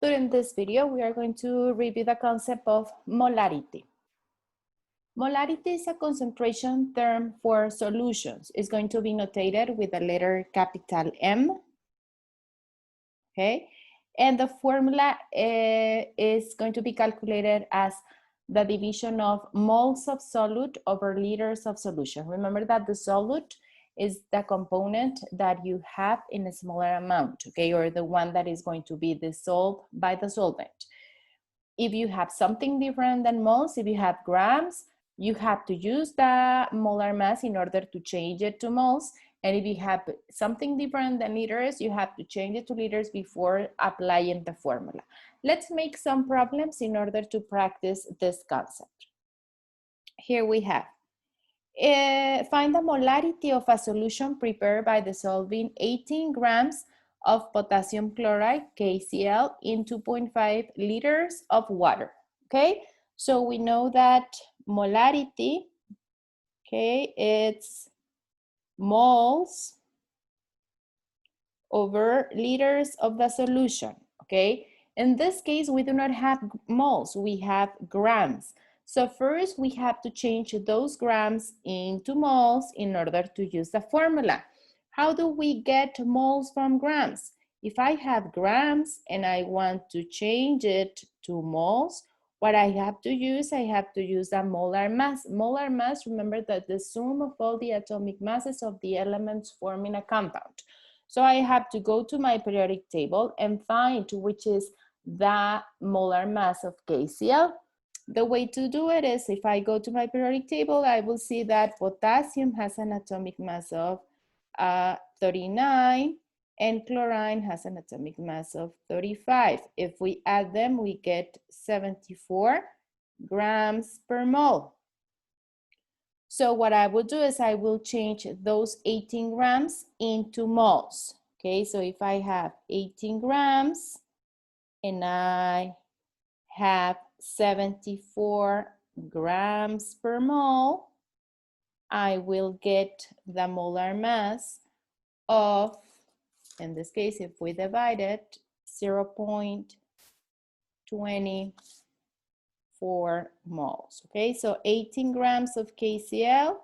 During this video, we are going to review the concept of molarity. Molarity is a concentration term for solutions. It's going to be notated with the letter capital M, okay? And the formula is going to be calculated as the division of moles of solute over liters of solution. Remember that the solute is the component that you have in a smaller amount, okay? Or the one that is going to be dissolved by the solvent. If you have something different than moles, if you have grams, you have to use the molar mass in order to change it to moles. And if you have something different than liters, you have to change it to liters before applying the formula. Let's make some problems in order to practice this concept. Here we have, find the molarity of a solution prepared by dissolving 18 grams of potassium chloride, KCl, in 2.5 liters of water, okay? So we know that molarity, okay, it's moles over liters of the solution, okay? In this case, we do not have moles, we have grams. So first we have to change those grams into moles in order to use the formula. How do we get moles from grams? If I have grams and I want to change it to moles, what I have to use the molar mass. Molar mass, remember that the sum of all the atomic masses of the elements forming a compound. So I have to go to my periodic table and find which is the molar mass of KCl. The way to do it is if I go to my periodic table, I will see that potassium has an atomic mass of 39 and chlorine has an atomic mass of 35. If we add them, we get 74 grams per mole. So what I will do is I will change those 18 grams into moles. Okay, so if I have 18 grams and I have 74 grams per mole, I will get the molar mass of, in this case, if we divide it, 0.24 moles, okay? So 18 grams of KCl,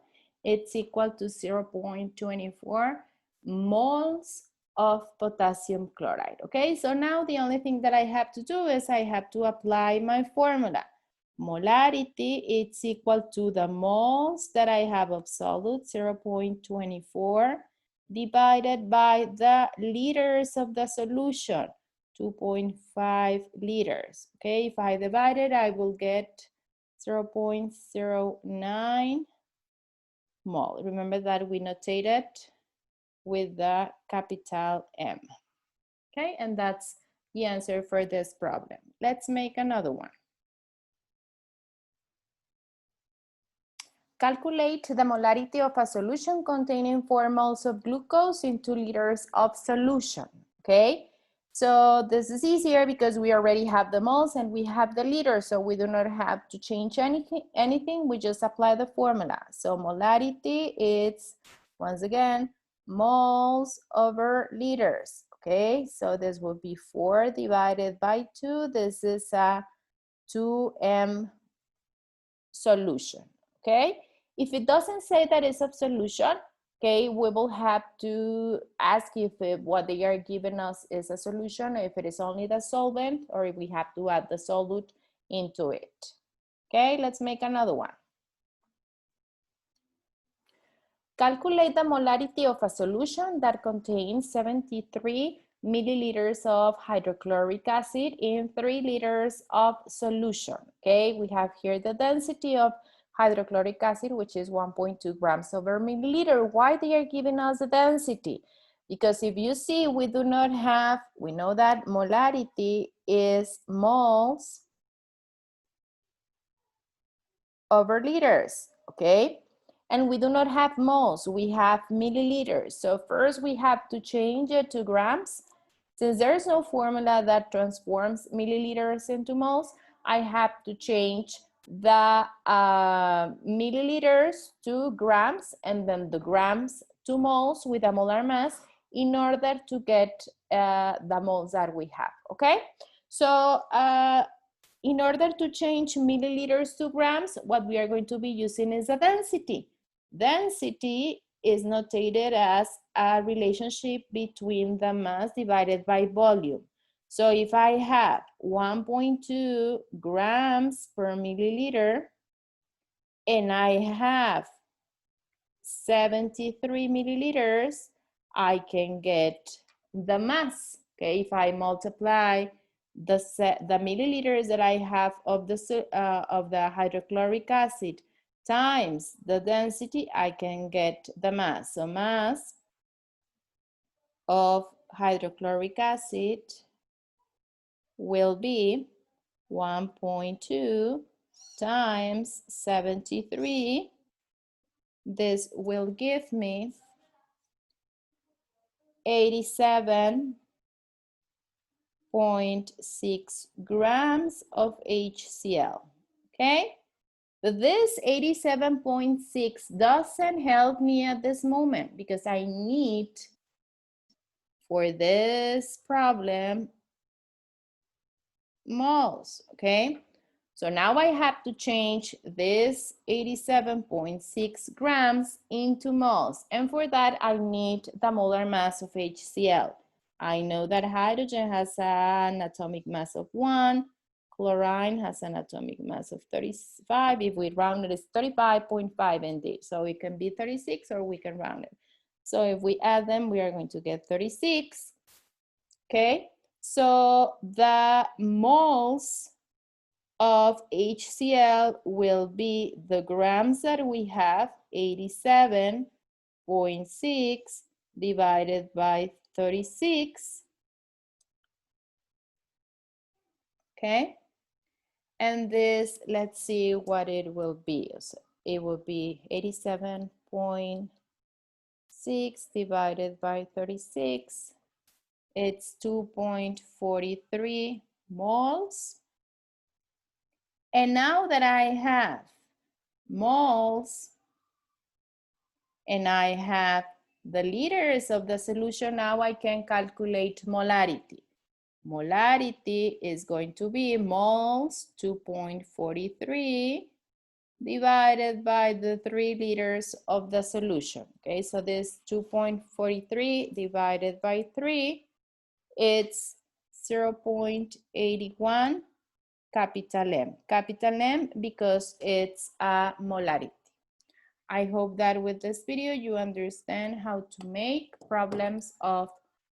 it's equal to 0.24 moles of potassium chloride, okay? So now the only thing that I have to do is I have to apply my formula. Molarity, it's equal to the moles that I have of solute, 0.24, divided by the liters of the solution, 2.5 liters, okay? If I divide it, I will get 0.09 mole. Remember that we notated with the capital M. Okay, and that's the answer for this problem. Let's make another one. Calculate the molarity of a solution containing 4 moles of glucose in 2 liters of solution, okay? So this is easier because we already have the moles and we have the liters, so we do not have to change anything, we just apply the formula. So molarity is, once again, moles over liters, okay? So this will be 4 divided by 2. This is a 2M solution, okay? If it doesn't say that it's a solution, okay, we will have to ask if what they are giving us is a solution, or if it is only the solvent, or if we have to add the solute into it. Okay, let's make another one. Calculate the molarity of a solution that contains 73 milliliters of hydrochloric acid in 3 liters of solution. Okay, we have here the density of hydrochloric acid, which is 1.2 grams over milliliter. Why they are giving us the density? Because if you see, we do not have, we know that molarity is moles over liters, okay? And we do not have moles, we have milliliters. So first we have to change it to grams. Since there's no formula that transforms milliliters into moles, I have to change the milliliters to grams and then the grams to moles with a molar mass in order to get the moles that we have, okay? So in order to change milliliters to grams, what we are going to be using is a density. Density is notated as a relationship between the mass divided by volume. So if I have 1.2 grams per milliliter and I have 73 milliliters, I can get the mass. Okay, if I multiply the milliliters that I have of the hydrochloric acid times the density, I can get the mass. So mass of hydrochloric acid will be 1.2 times 73. This will give me 87.6 grams of HCl, okay? But this 87.6 doesn't help me at this moment because I need, for this problem, moles, okay? So now I have to change this 87.6 grams into moles. And for that, I need the molar mass of HCl. I know that hydrogen has an atomic mass of 1. Chlorine has an atomic mass of 35. If we round it, it's 35.5 indeed. So it can be 36 or we can round it. So if we add them, we are going to get 36. Okay, so the moles of HCl will be the grams that we have, 87.6 divided by 36. Okay, and this, let's see what it will be. So it will be 87.6 divided by 36. It's 2.43 moles. And now that I have moles and I have the liters of the solution, now I can calculate molarity. Molarity is going to be moles 2.43 divided by the 3 liters of the solution. Okay, so this 2.43 divided by 3, it's 0.81 capital M. Capital M because it's a molarity. I hope that with this video you understand how to make problems of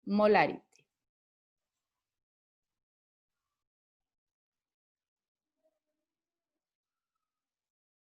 molarity.